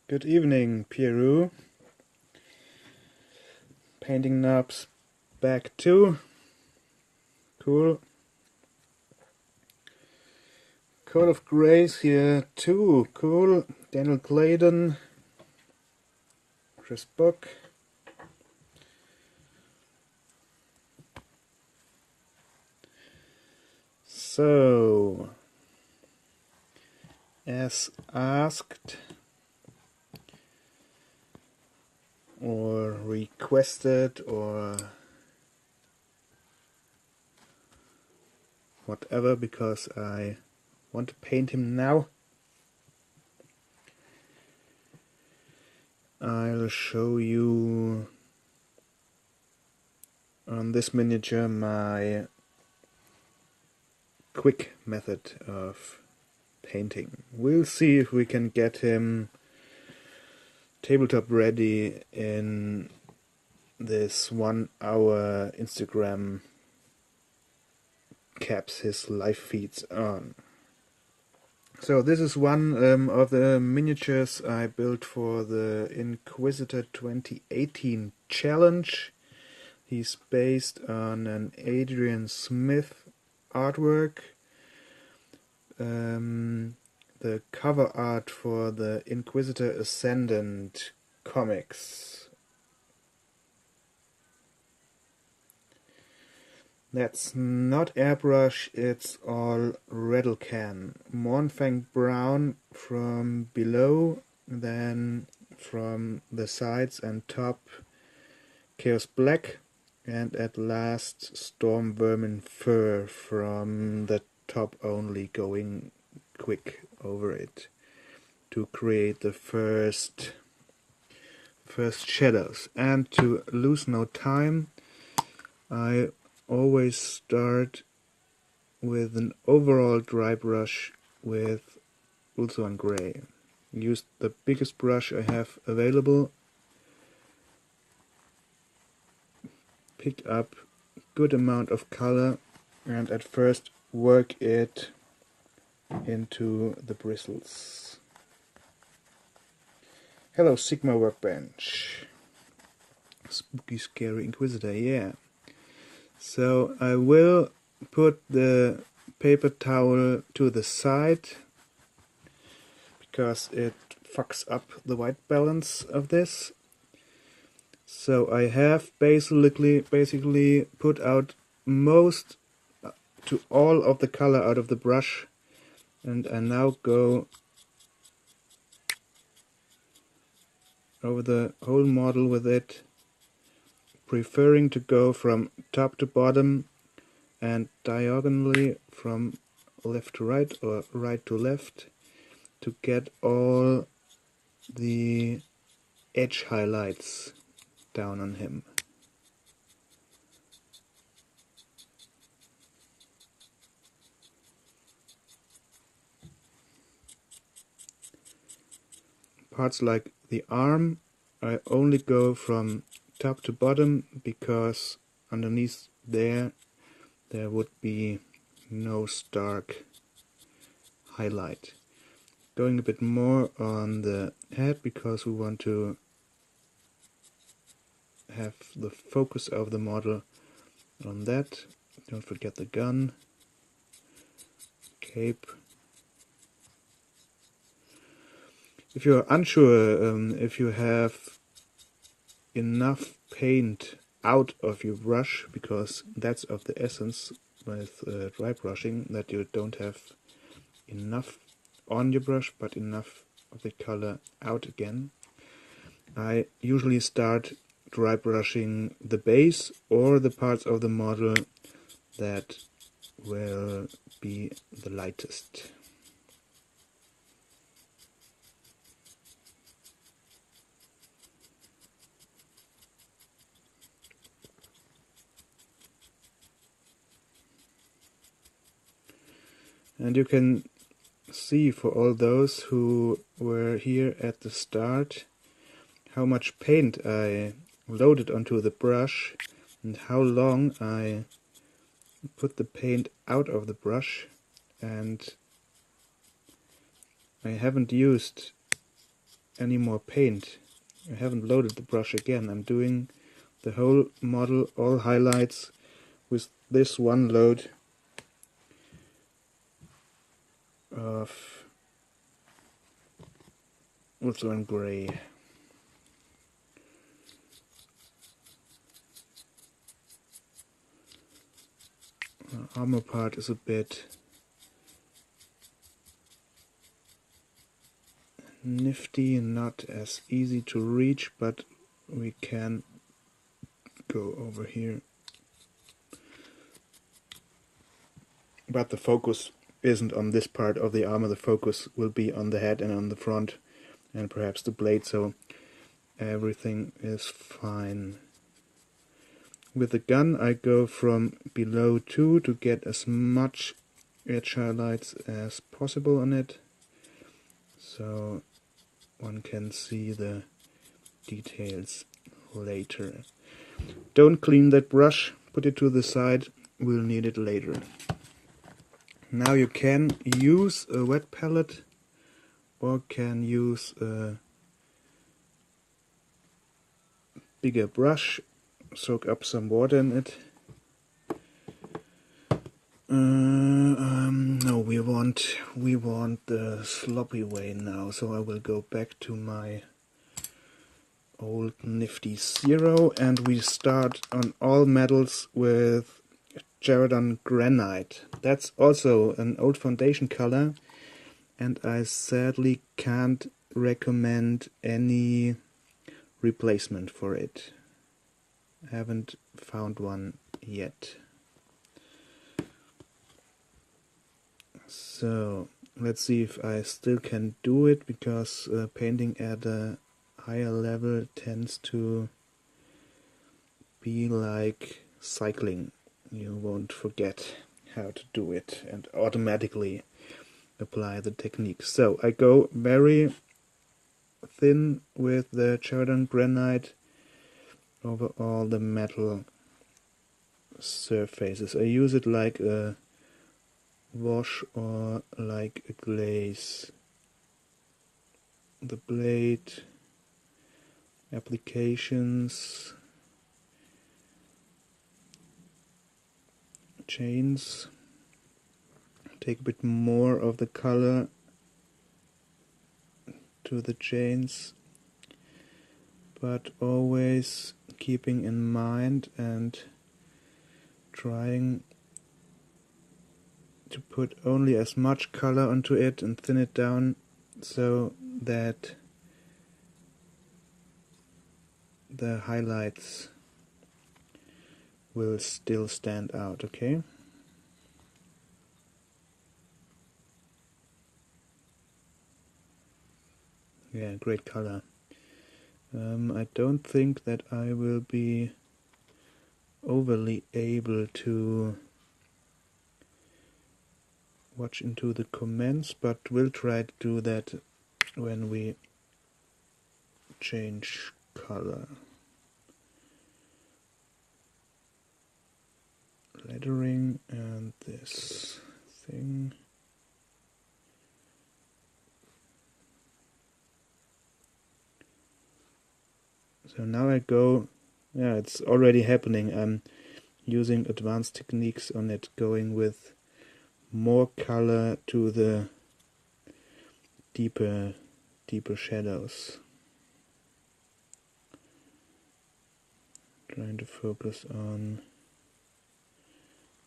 Good evening, Pieru. Painting knobs back 2. Cool. Coat of Grays here too. Cool. Daniel Clayton. Chris Book. So, as asked or requested or whatever, because I want to paint him now, I'll show you on this miniature my quick method of painting. We'll see if we can get him tabletop ready in this 1 hour Instagram caps his live feeds on. So this is one of the miniatures I built for the Inquisitor 2018 challenge. He's based on an Adrian Smith artwork. The cover art for the Inquisitor Ascendant comics. That's not airbrush, it's all Redlcan. Mornfang brown from below, then from the sides and top Chaos black, and at last Storm Vermin fur from the top only, going quick over it to create the first shadows. And to lose no time, I always start with an overall dry brush with Ulthuan Grey. Use the biggest brush I have available. Pick up a good amount of color and at first work it into the bristles. Hello Sigma Workbench. Spooky Scary Inquisitor, yeah. So I will put the paper towel to the side because it fucks up the white balance of this. So I have basically put out most to all of the color out of the brush, and I now go over the whole model with it, preferring to go from top to bottom and diagonally from left to right or right to left to get all the edge highlights down on him. Parts like the arm, I only go from top to bottom because underneath there would be no stark highlight. Going a bit more on the head because we want to have the focus of the model on that. Don't forget the gun, cape. If you're unsure if you have enough paint out of your brush, because that's of the essence with dry brushing, that you don't have enough on your brush but enough of the color out again, I usually start dry brushing the base or the parts of the model that will be the lightest. And you can see, for all those who were here at the start, how much paint I loaded onto the brush and how long I put the paint out of the brush, and I haven't used any more paint. I haven't loaded the brush again. I'm doing the whole model, all highlights, with this one load of Ultramarine Gray. The armor part is a bit nifty and not as easy to reach, but we can go over here. But the focus isn't on this part of the armor, the focus will be on the head and on the front and perhaps the blade, so everything is fine. With the gun I go from below 2 to get as much edge highlights as possible on it, so one can see the details later. Don't clean that brush, put it to the side, we'll need it later. Now you can use a wet palette or can use a bigger brush, soak up some water in it. No, we want the sloppy way now, so I will go back to my old nifty 0 and we start on all metals with Heraldry Granite. That's also an old foundation color, and I sadly can't recommend any replacement for it. I haven't found one yet. So let's see if I still can do it, because painting at a higher level tends to be like cycling. You won't forget how to do it and automatically apply the technique. So I go very thin with the Heraldry Granite over all the metal surfaces. I use it like a wash or like a glaze. The blade, applications, chains. Take a bit more of the color to the chains, but always keeping in mind and trying to put only as much color onto it and thin it down so that the highlights will still stand out, okay? Yeah, great color. I don't think that I will be overly able to watch into the comments, but we'll try to do that when we change color. Lettering and this thing. So now I go, yeah, it's already happening. I'm using advanced techniques on it, going with more color to the deeper shadows. Trying to focus on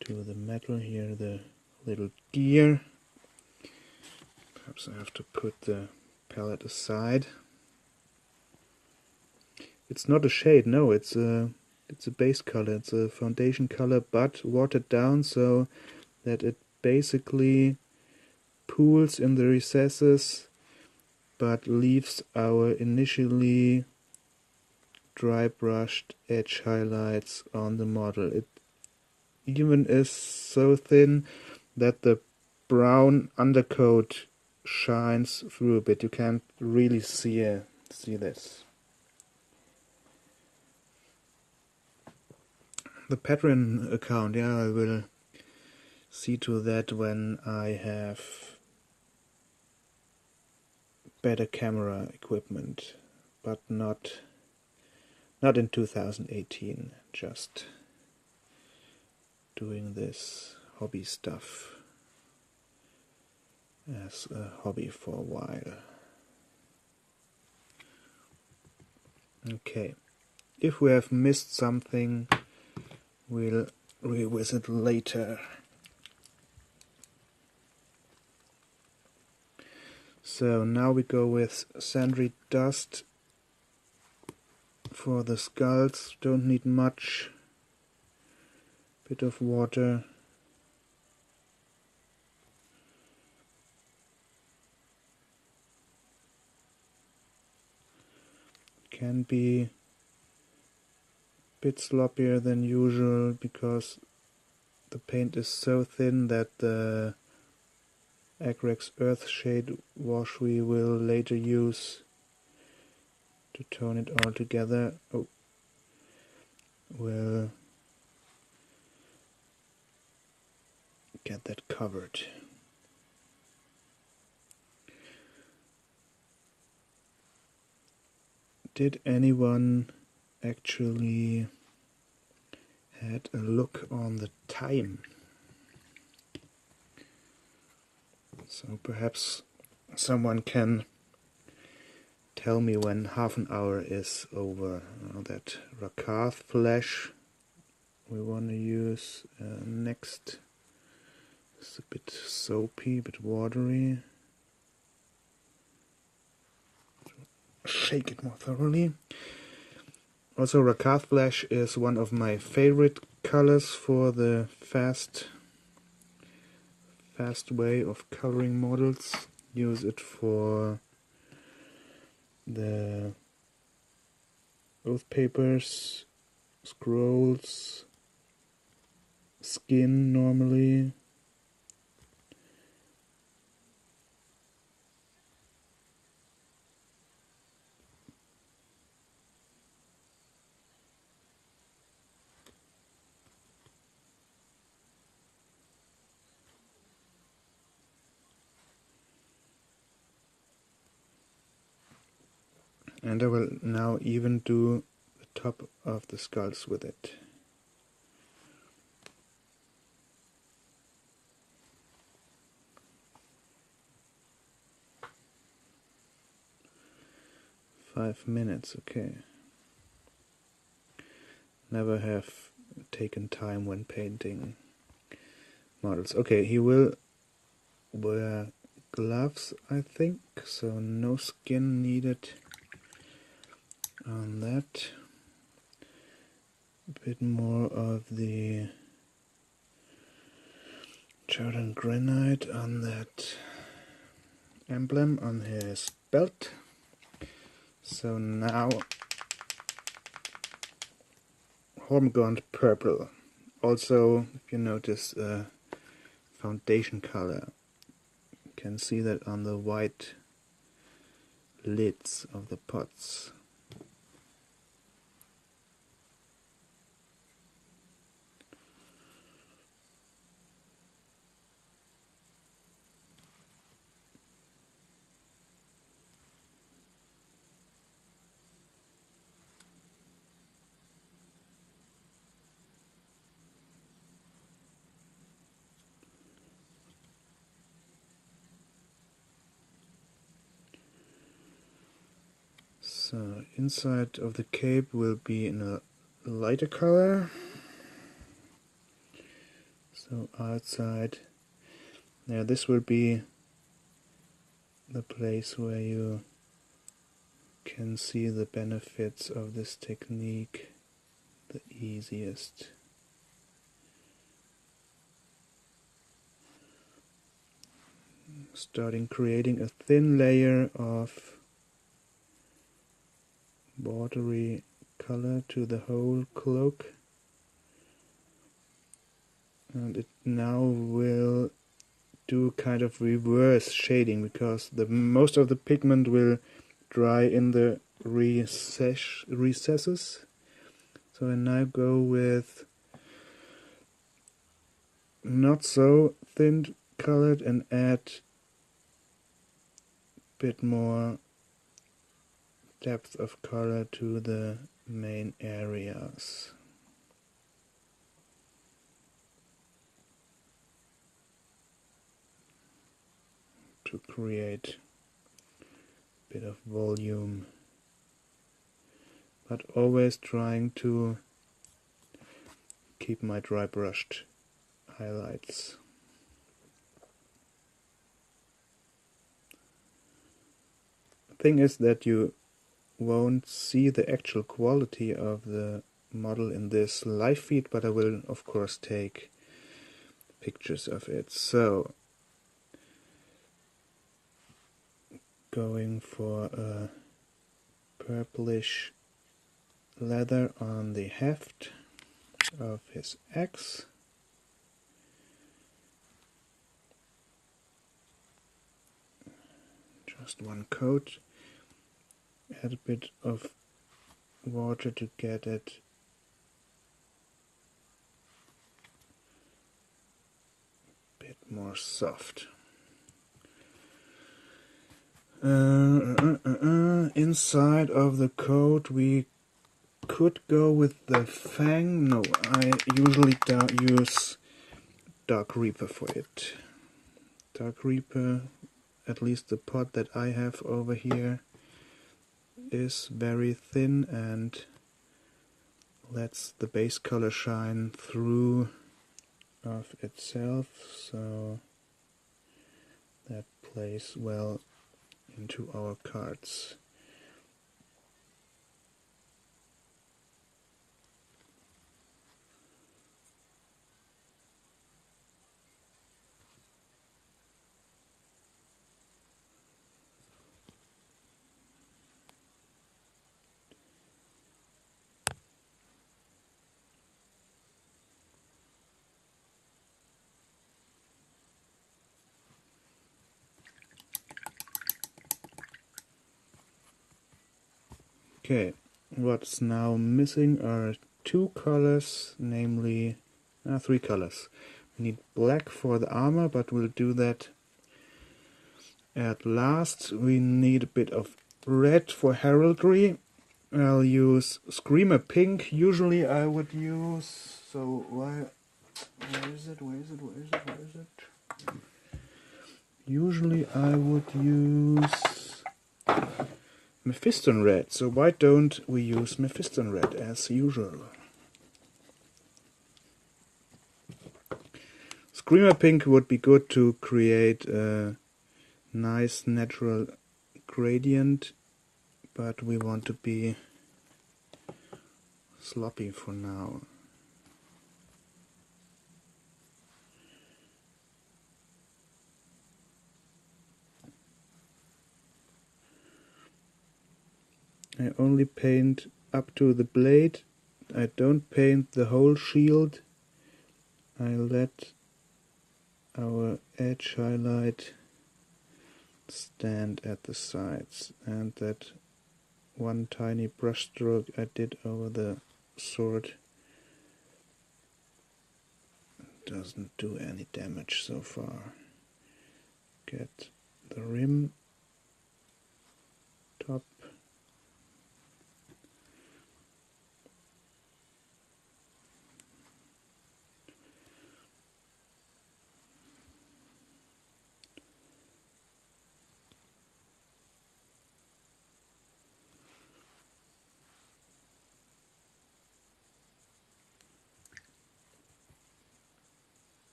to the metal here, the little gear. Perhaps I have to put the palette aside. It's not a shade, no, it's a base color, it's a foundation color, but watered down so that it basically pools in the recesses but leaves our initially dry brushed edge highlights on the model. It even is so thin that the brown undercoat shines through a bit. You can't really see this. The pattern account, yeah, I will see to that when I have better camera equipment, but not in 2018, just doing this hobby stuff as a hobby for a while. Okay, if we have missed something, we'll revisit later. So now we go with sandry dust for the skulls. Don't need much. Bit of water. Can be a bit sloppier than usual because the paint is so thin that the Acrex Earthshade wash we will later use to tone it all together will get that covered. Did anyone actually had a look on the time? So perhaps someone can tell me when half an hour is over. That Rakarth flash we want to use next. It's a bit soapy, a bit watery. Shake it more thoroughly. Also, Rakarth flash is one of my favorite colors for the fast way of coloring models. Use it for the oath papers, scrolls, skin normally. And I will now even do the top of the skulls with it. "5 minutes, okay. Never have taken time when painting models. Okay, he will wear gloves, I think, so no skin needed on that. A bit more of the Jordan granite on that emblem on his belt. So now Hormigaunt purple. Also, if you notice, foundation color. You can see that on the white lids of the pots. So inside of the cape will be in a lighter color. So outside, now this will be the place where you can see the benefits of this technique the easiest. Starting creating a thin layer of bordery color to the whole cloak, and it now will do kind of reverse shading because the most of the pigment will dry in the recesses. So I now go with not so thin colored and add bit more depth of color to the main areas. To create a bit of volume, but always trying to keep my dry brushed highlights. The thing is that you won't see the actual quality of the model in this live feed, but I will of course take pictures of it. So going for a purplish leather on the heft of his axe. Just one coat. Add a bit of water to get it a bit more soft. Inside of the coat we could go with the fang. No, I usually use Dark Reaper for it. Dark Reaper, at least the pot that I have over here, is very thin and lets the base color shine through of itself, so that plays well into our cards. Okay, what's now missing are two colors, namely three colors. We need black for the armor, but we'll do that at last. We need a bit of red for heraldry. I'll use Screamer Pink. Usually I would use, so where is it? Usually I would use Mephiston Red, so why don't we use Mephiston Red as usual? Screamer Pink would be good to create a nice natural gradient, but we want to be sloppy for now. I only paint up to the blade. I don't paint the whole shield. I let our edge highlight stand at the sides, and that one tiny brush stroke I did over the sword doesn't do any damage so far. Get the rim top.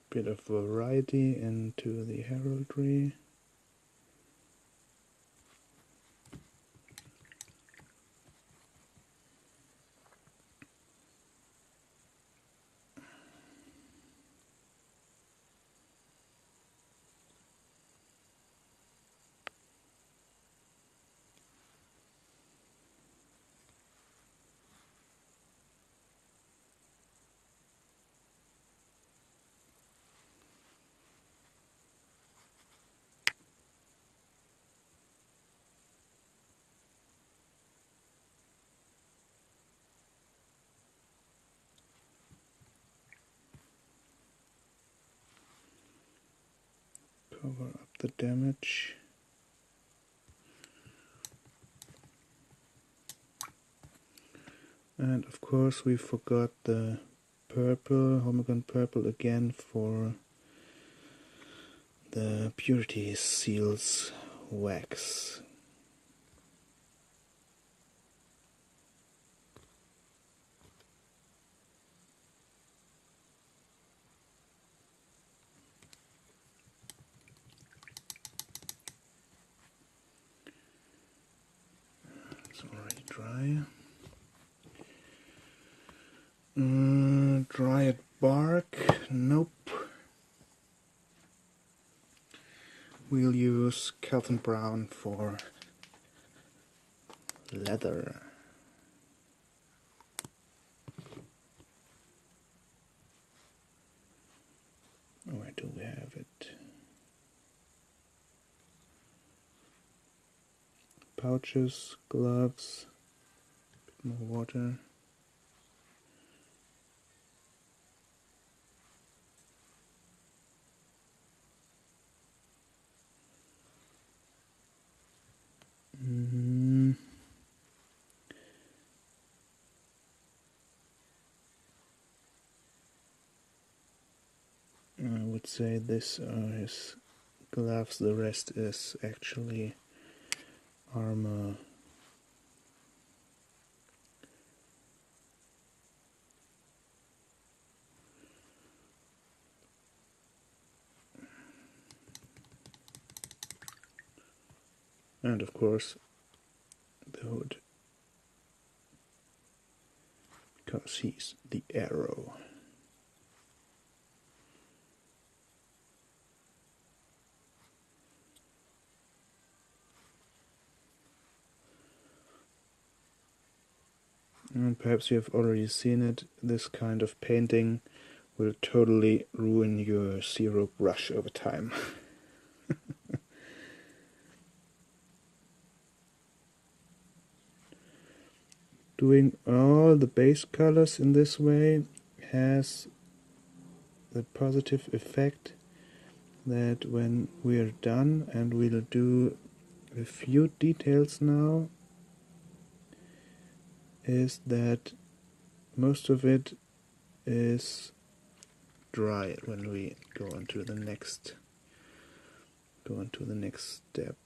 Bit of variety into the heraldry. Cover up the damage. And of course we forgot the purple, Homogon purple again for the purity seals wax. It's already dry. Dried bark, nope. We'll use Calvin Brown for leather. Where do we have it? Pouches, gloves, a bit more water. I would say this are his gloves, the rest is actually armor. And of course the hood, because he's the arrow. And perhaps you have already seen it, this kind of painting will totally ruin your zero brush over time. Doing all the base colors in this way has the positive effect that when we are done, and we'll do a few details now, is that most of it is dry when we go on to the next step.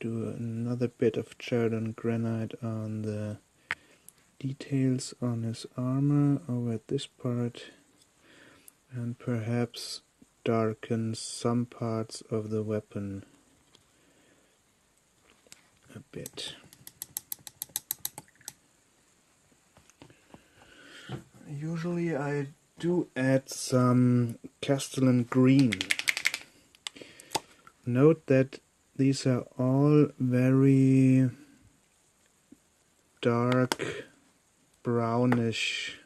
Do another bit of Chardon granite on the details on his armor over at this part, and perhaps darken some parts of the weapon a bit. Usually I do add some Castellan green. Note that these are all very dark brownish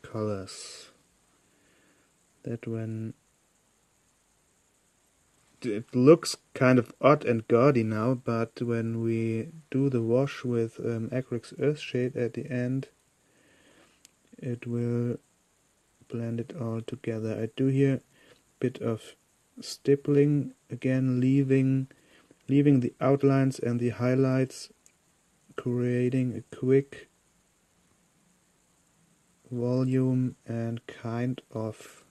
colors, that when it looks kind of odd and gaudy now, but when we do the wash with Acrylic Earthshade at the end, it will blend it all together. I do here a bit of stippling, again leaving the outlines and the highlights, creating a quick volume and kind of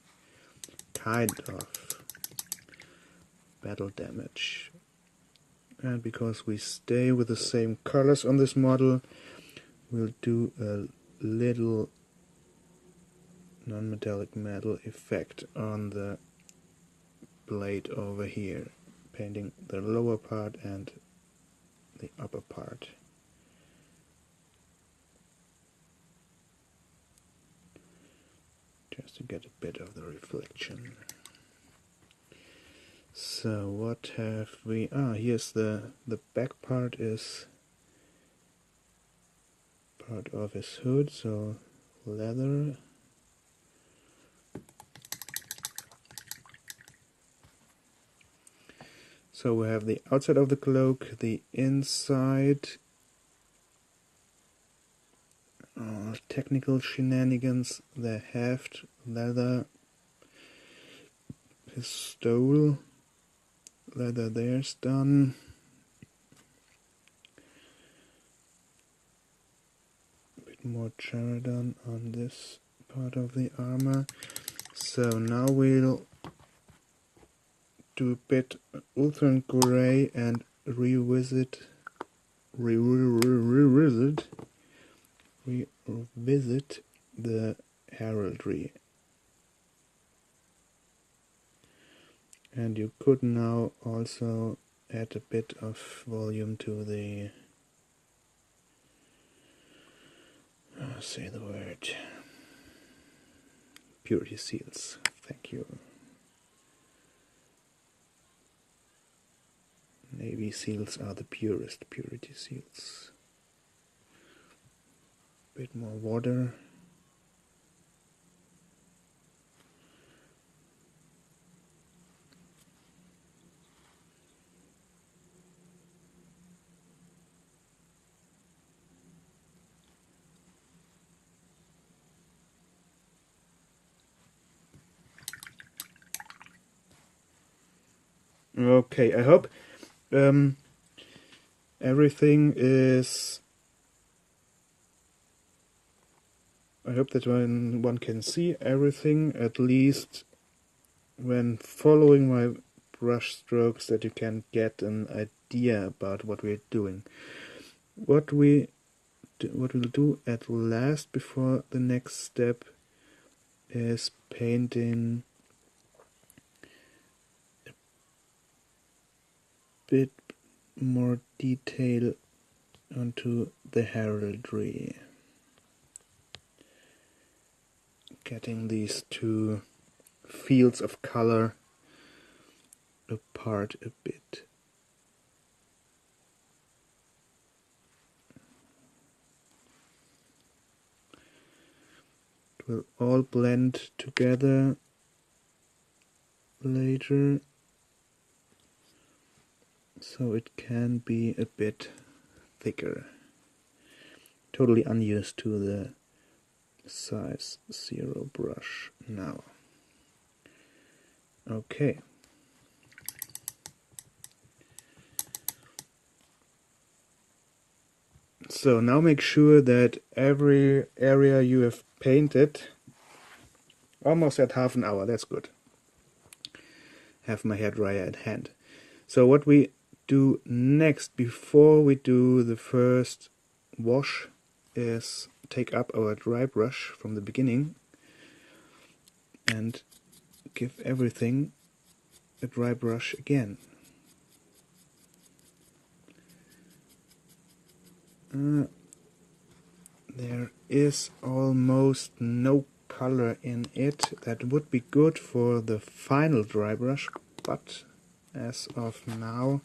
battle damage. And because we stay with the same colors on this model, we'll do a little non-metallic metal effect on the blade over here, painting the lower part and the upper part. Just to get a bit of the reflection. So what have we... here's the back part is part of his hood, so leather. So we have the outside of the cloak, the inside, technical shenanigans, the heft, leather, the stole leather there's done. A bit more Charadon on this part of the armor. So now we'll do a bit Ultron Grey and revisit the heraldry. And you could now also add a bit of volume to the say the word purity seals. Thank you. Navy seals are the purest purity seals. Bit more water. Okay, I hope everything is. I hope that one can see everything, at least when following my brush strokes, that you can get an idea about what we're doing. What we'll do at last before the next step is painting a bit more detail onto the heraldry. Getting these two fields of color apart a bit. It will all blend together later, so it can be a bit thicker. Totally unused to the size 0 brush now. Okay. So now make sure that every area you have painted, almost at half an hour, that's good. Have my hairdryer at hand. So what we do next, before we do the first wash, is take up our dry brush from the beginning and give everything a dry brush again. There is almost no color in it. That would be good for the final dry brush, but as of now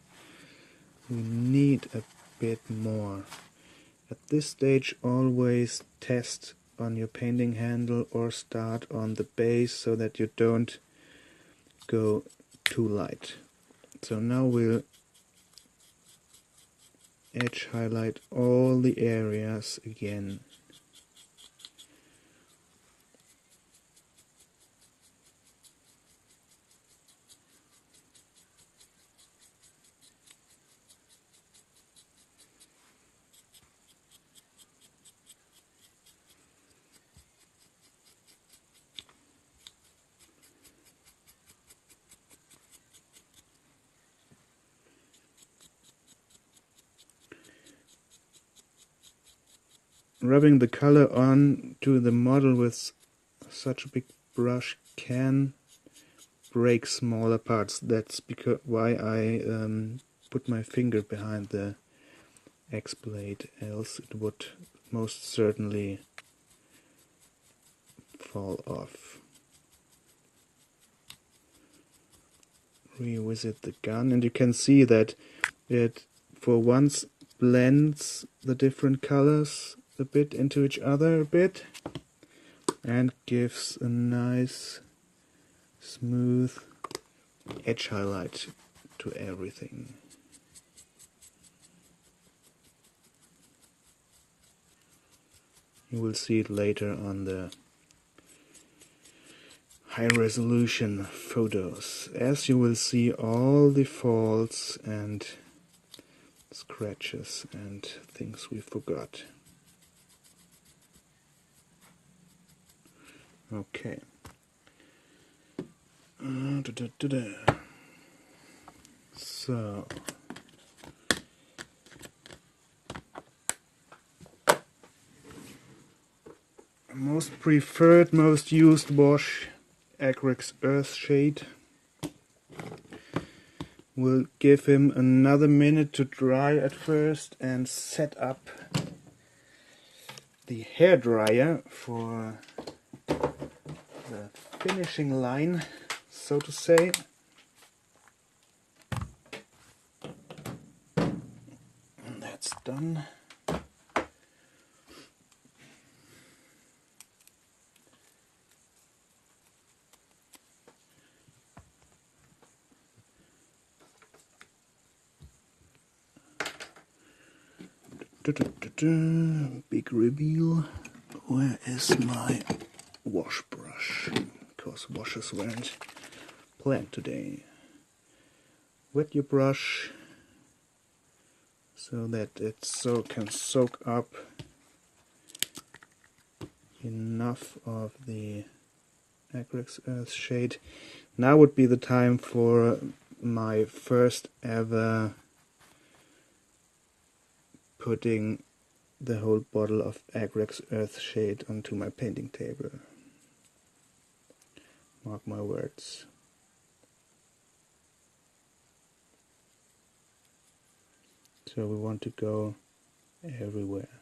we need a bit more. At this stage, always test on your painting handle or start on the base so that you don't go too light. So now we'll edge highlight all the areas again. Rubbing the color on to the model with such a big brush can break smaller parts. That's why I put my finger behind the X blade, else it would most certainly fall off. Revisit the gun, and you can see that it for once blends the different colors a bit into each other a bit and gives a nice smooth edge highlight to everything. You will see it later on the high resolution photos, as you will see all the faults and scratches and things we forgot. Okay. So most preferred, most used wash, Acrylic Earthshade. We'll give him another minute to dry at first and set up the hairdryer for the finishing line, so to say. And that's done. Big reveal. Where is my wash brush? Because washes weren't planned today. Wet your brush so that it can soak up enough of the Acrylic Earthshade. Now would be the time for my first ever putting the whole bottle of Acrylic Earthshade onto my painting table. Mark my words. So we want to go everywhere.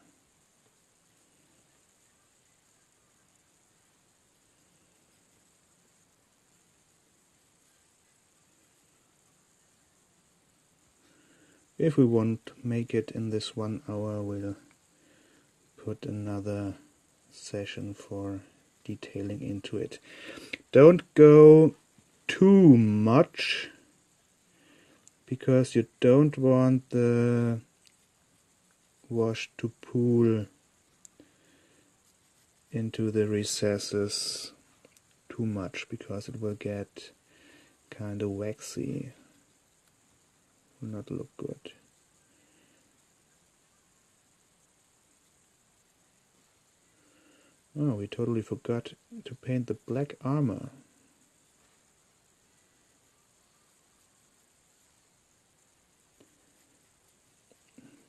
If we won't make it in this 1 hour, we'll put another session for detailing into it. Don't go too much, because you don't want the wash to pool into the recesses too much, because it will get kind of waxy. Will not look good. Oh, we totally forgot to paint the black armor.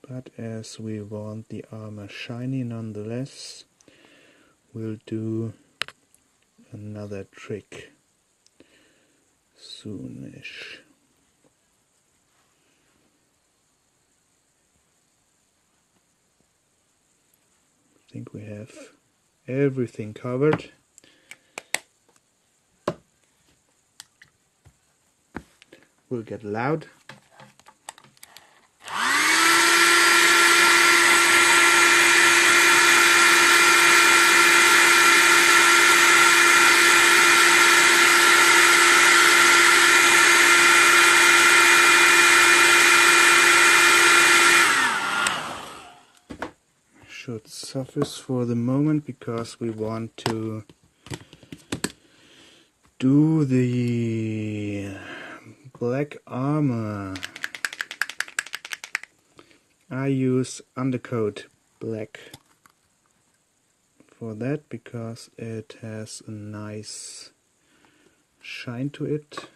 But as we want the armor shiny nonetheless, we'll do another trick soonish. I think we have everything covered. Will get loud. Should suffice for the moment, because we want to do the black armor. I use undercoat black for that, because it has a nice shine to it.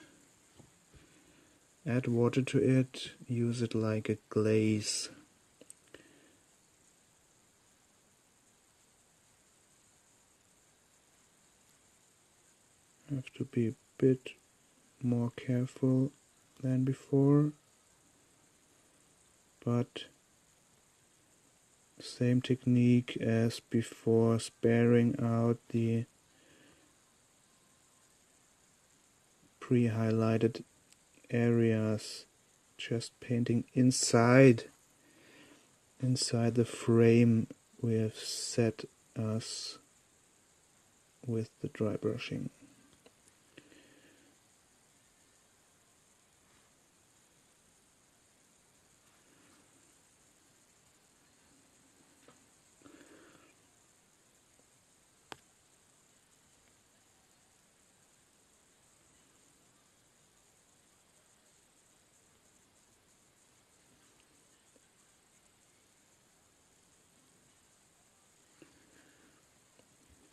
Add water to it, use it like a glaze. Have to be a bit more careful than before, but same technique as before, sparing out the pre-highlighted areas, just painting inside the frame we have set us with the dry brushing.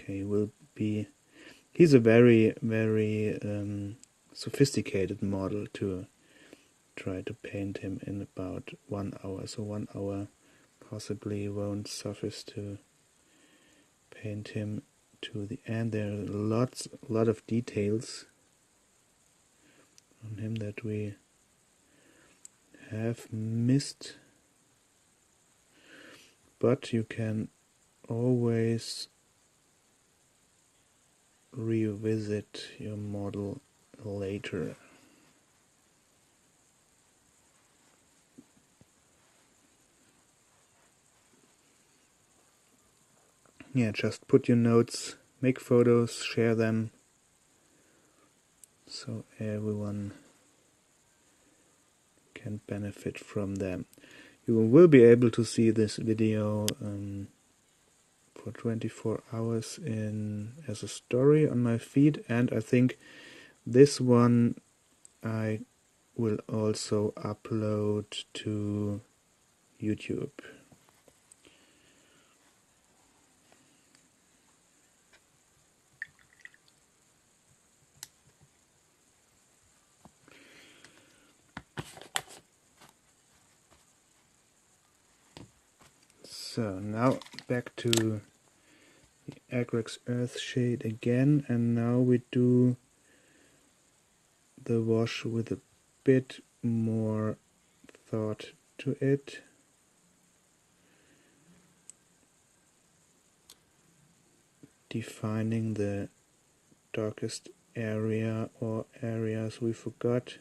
Okay, he's a very sophisticated model to try to paint him in about 1 hour. So 1 hour possibly won't suffice to paint him to the end. There are a lot of details on him that we have missed, but you can always revisit your model later. Yeah, just put your notes, make photos, share them, so everyone can benefit from them. You will be able to see this video for 24 hours as a story on my feed, and I think this one I will also upload to YouTube. So now back to the Agrex Earth shade again, and now we do the wash with a bit more thought to it. Defining the darkest area or areas we forgot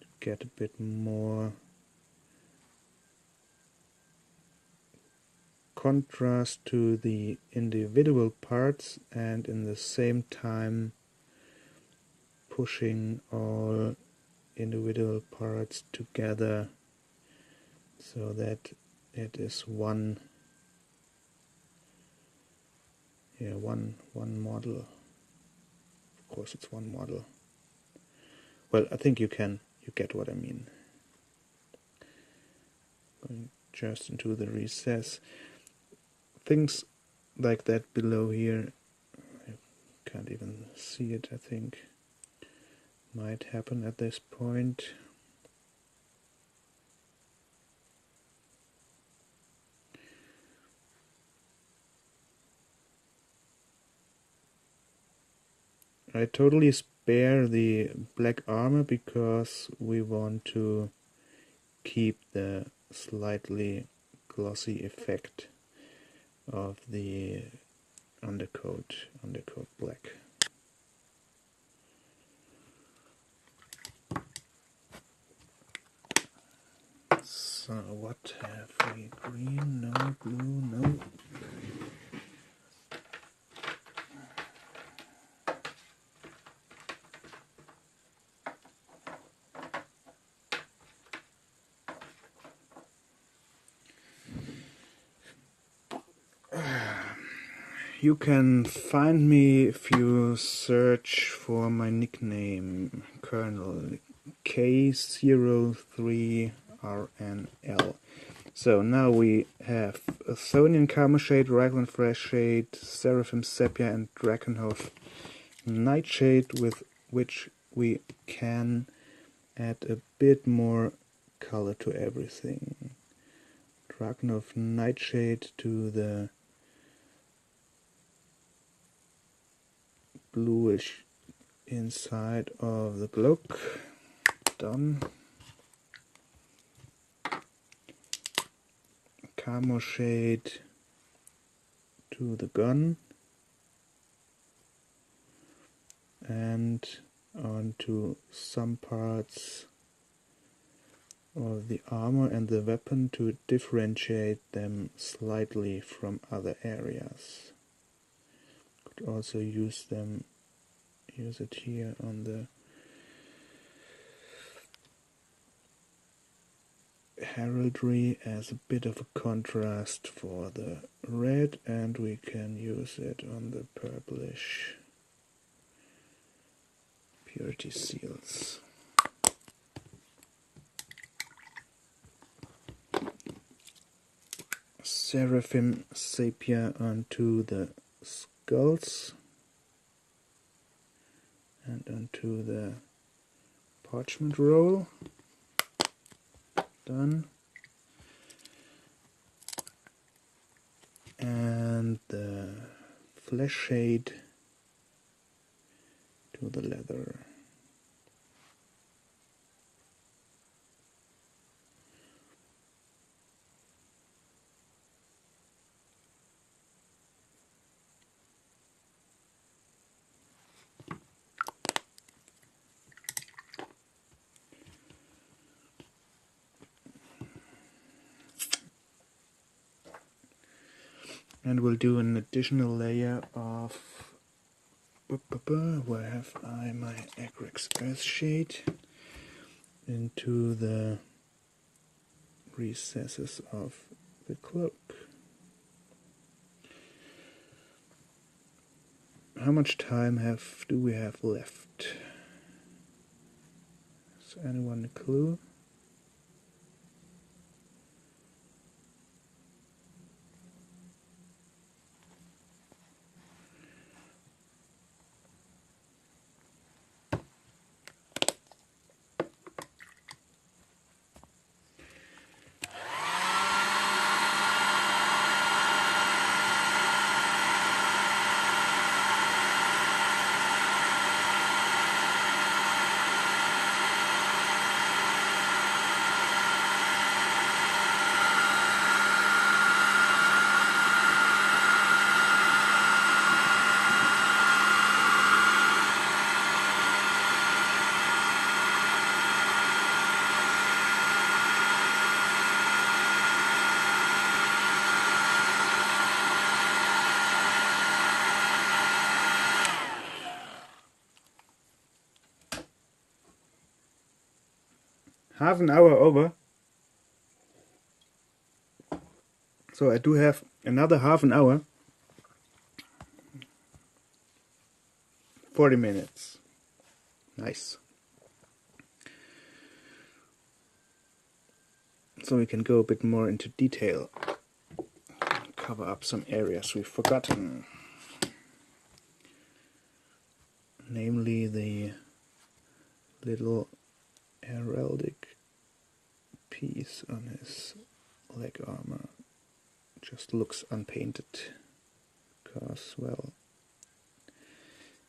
to get a bit more contrast to the individual parts, and in the same time pushing all individual parts together so that it is one model. Of course it's one model. Well, I think you get what I mean. Going just into the recess. Things like that below here, I can't even see it, I think, might happen at this point. I totally spare the black armor because we want to keep the slightly glossy effect of the undercoat black. So what have we? Green, no. Blue, no. You can find me if you search for my nickname, Colonel k03rnl. So now we have Athonian Karma Shade, Raglan Fresh Shade, Seraphim Sepia, and Drakenhof Nightshade, with which we can add a bit more color to everything. Drakenhof Nightshade to the bluish inside of the cloak. Done. Camo shade to the gun and onto some parts of the armor and the weapon to differentiate them slightly from other areas. Could also use it here on the heraldry as a bit of a contrast for the red, and we can use it on the purplish purity seals. Seraphim Sepia onto the skulls and onto the parchment roll. Done. And the flesh shade to the leather. And we'll do an additional layer of, where have I my Acrylic Earth shade, into the recesses of the cloak. How much time do we have left? Has anyone a clue? Half an hour over. So I do have another half an hour. 40 minutes. Nice. So we can go a bit more into detail. Cover up some areas we've forgotten. Namely the little heraldic piece on his leg armor. Just looks unpainted because, well,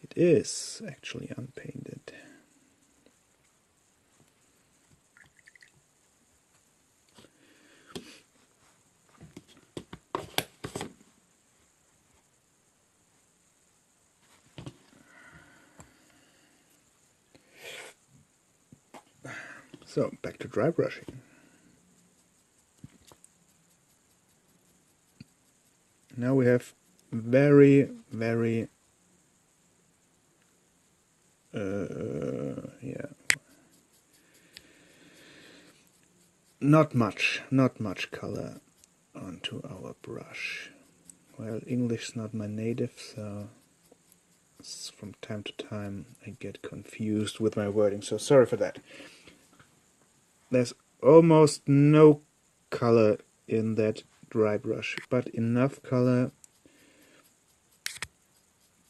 it is actually unpainted. So, back to dry brushing. Now we have very not much color onto our brush. Well, English is not my native, so from time to time I get confused with my wording, so sorry for that. There's almost no color in that dry brush, but enough color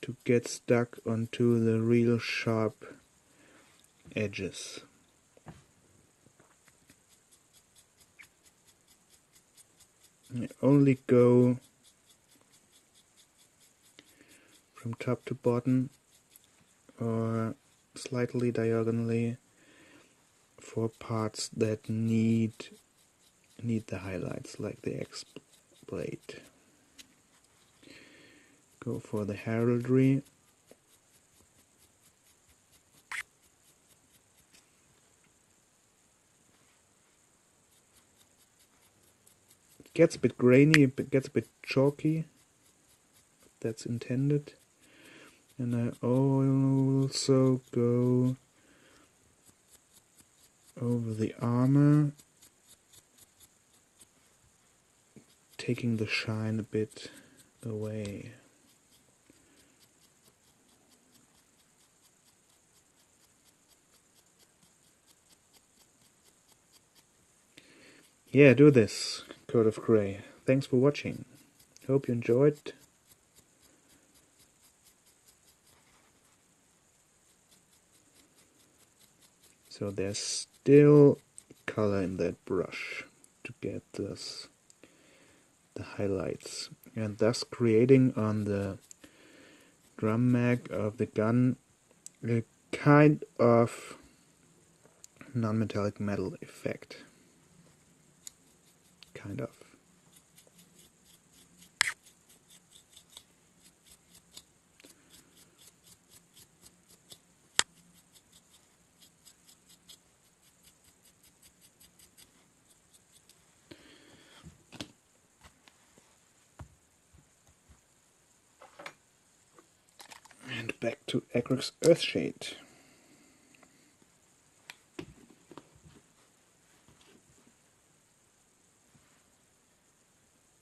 to get stuck onto the real sharp edges. I only go from top to bottom or slightly diagonally for parts that need the highlights, like the X blade. Go for the heraldry. It gets a bit grainy, it gets a bit chalky. That's intended. And I also go over the armor, taking the shine a bit away. Yeah, do this, Code of Grey. Thanks for watching. Hope you enjoyed. So there's still color in that brush to get the highlights, and thus creating on the drum mag of the gun a kind of non-metallic metal effect. Kind of. And back to Acrylic Earthshade.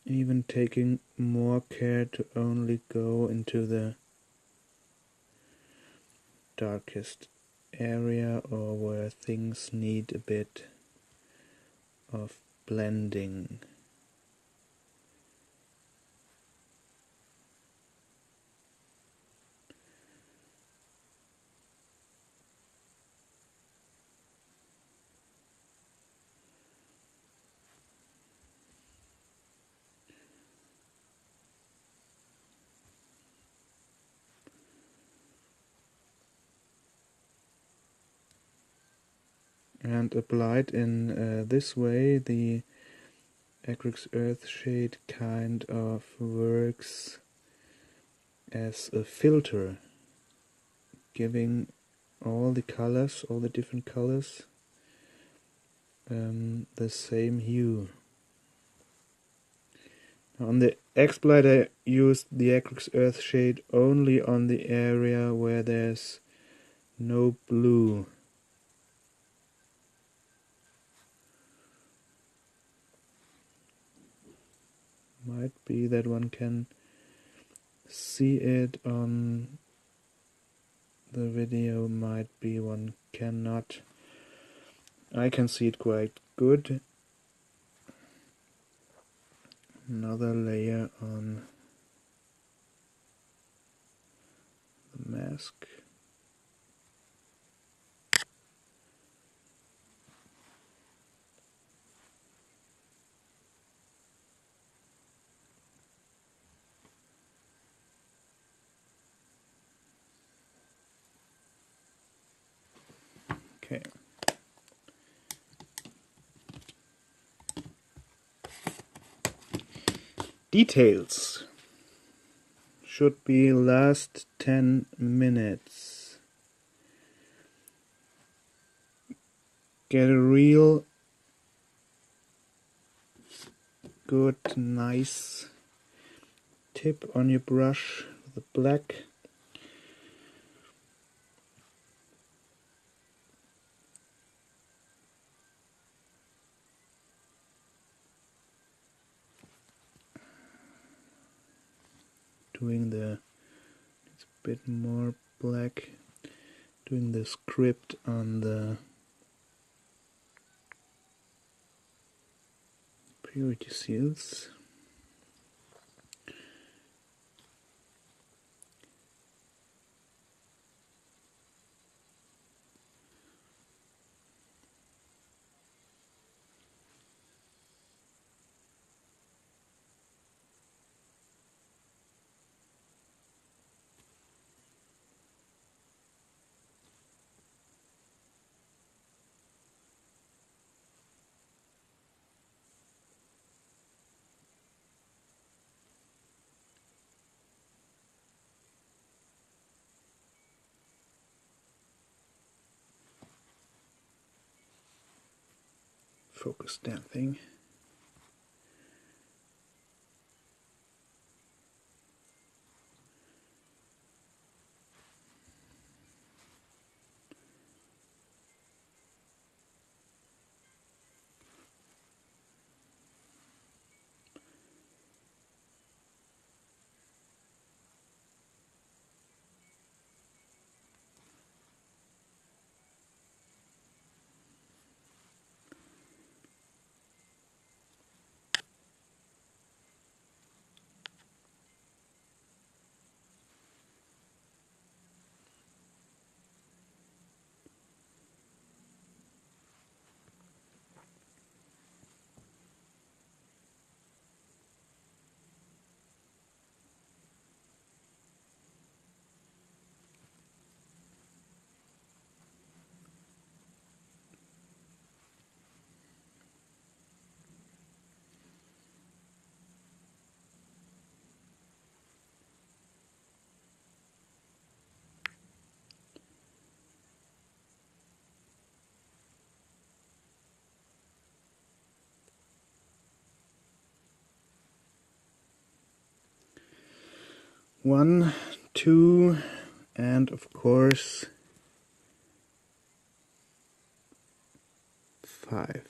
Even taking more care to only go into the darkest area or where things need a bit of blending. And applied in this way, the Acrylic Earthshade kind of works as a filter, giving all the colors, all the different colors, the same hue. On the X-Blade I used the Acrylic Earthshade only on the area where there's no blue. Might be that one can see it on the video, might be one cannot. I can see it quite good. Another layer on the mask. Okay. Details should be last 10 minutes. Get a real good, nice tip on your brush with the black. Doing the, it's a bit more black, doing the script on the purity seals. Focus that thing. 1, 2, and of course 5.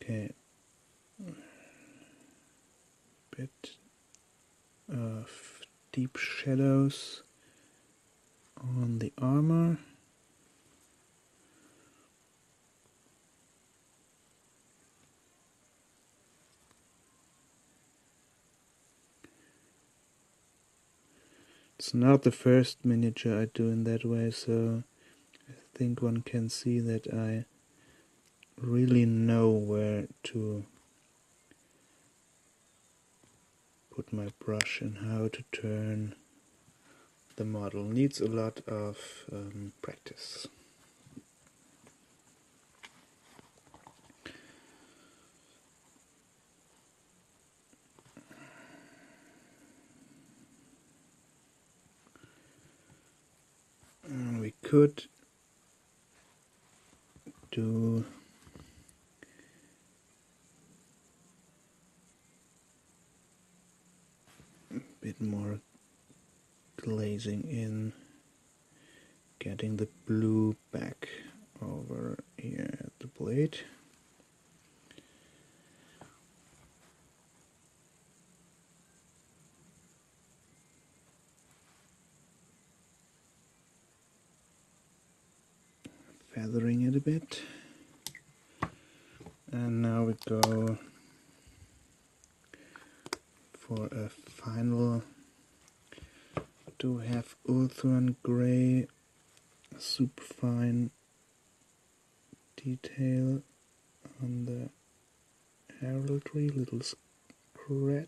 Okay, bit of deep shadows on the armor. It's not the first miniature I do in that way, so I think one can see that I really know where to put my brush and how to turn the model. Needs a lot of practice. We could do a bit more glazing in, getting the blue back over here at the blade. Feathering it a bit. And now we go for a final. Do have Ulthuan Grey, super fine detail on the heraldry, little scratch.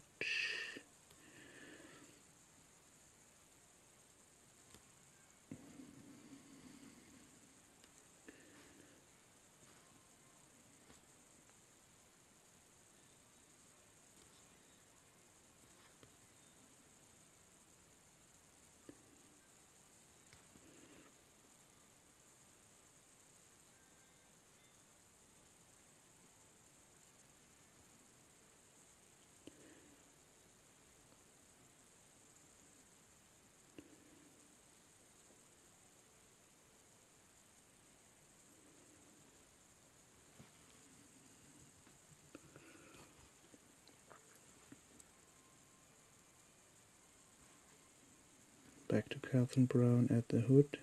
Back to Calvin Brown at the hood.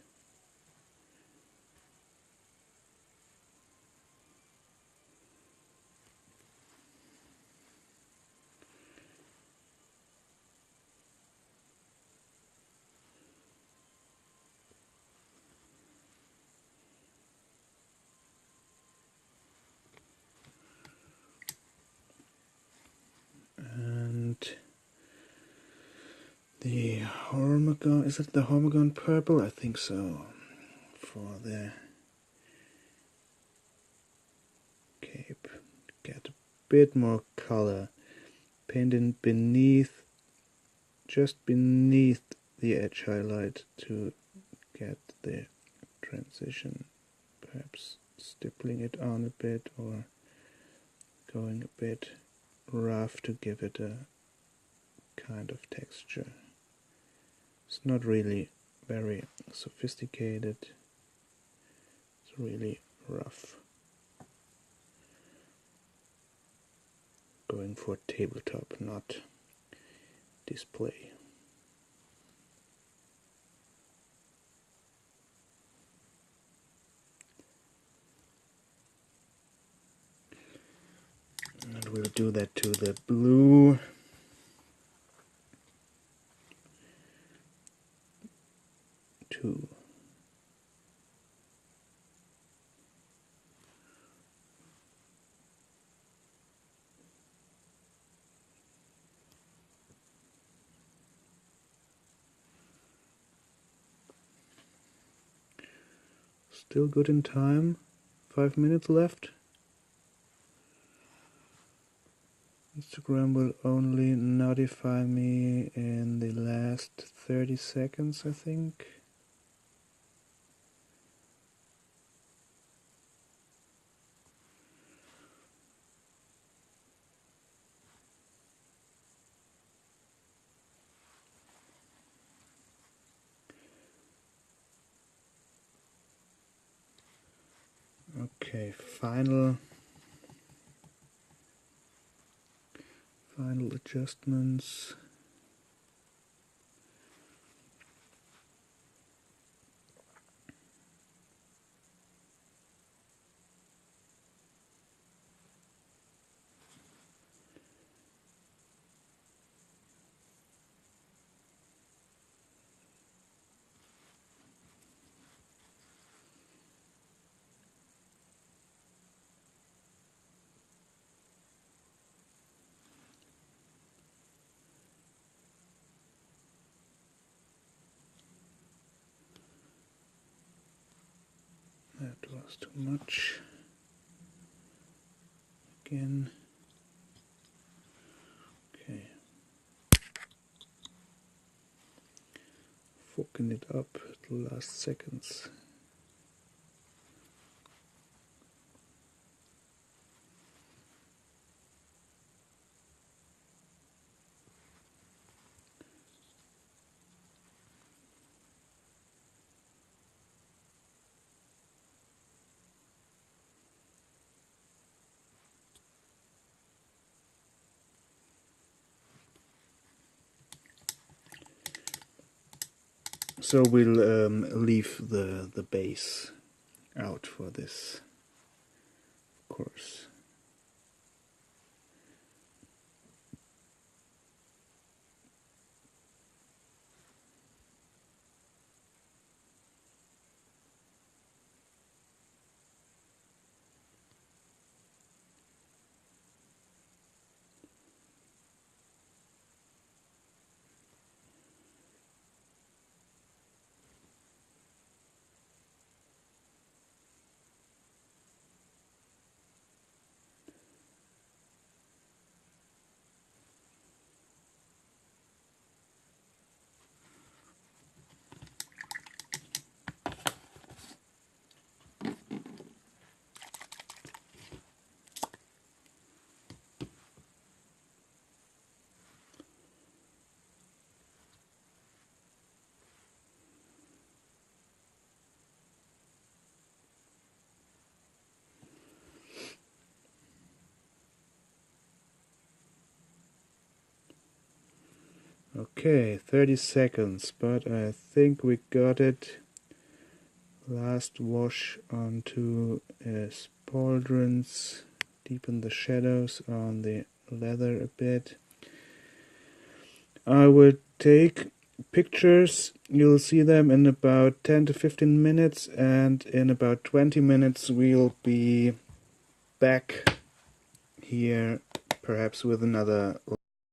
And the Hormagon, is it the Hormagon purple? I think so. For the cape, get a bit more color. Paint in beneath, just beneath the edge highlight to get the transition. Perhaps stippling it on a bit or going a bit rough to give it a kind of texture. It's not really very sophisticated, it's really rough. Going for tabletop, not display. And we'll do that to the blue. Too. Still good in time. 5 minutes left. Instagram will only notify me in the last 30 seconds, I think. Okay, final adjustments. That was too much. Again. Okay. Fucking it up at the last seconds. So we'll leave the base out for this, of course. Okay, 30 seconds, but I think we got it. Last wash onto pauldrons, deepen the shadows on the leather a bit. I will take pictures, you'll see them in about 10 to 15 minutes, and in about 20 minutes we'll be back here, perhaps with another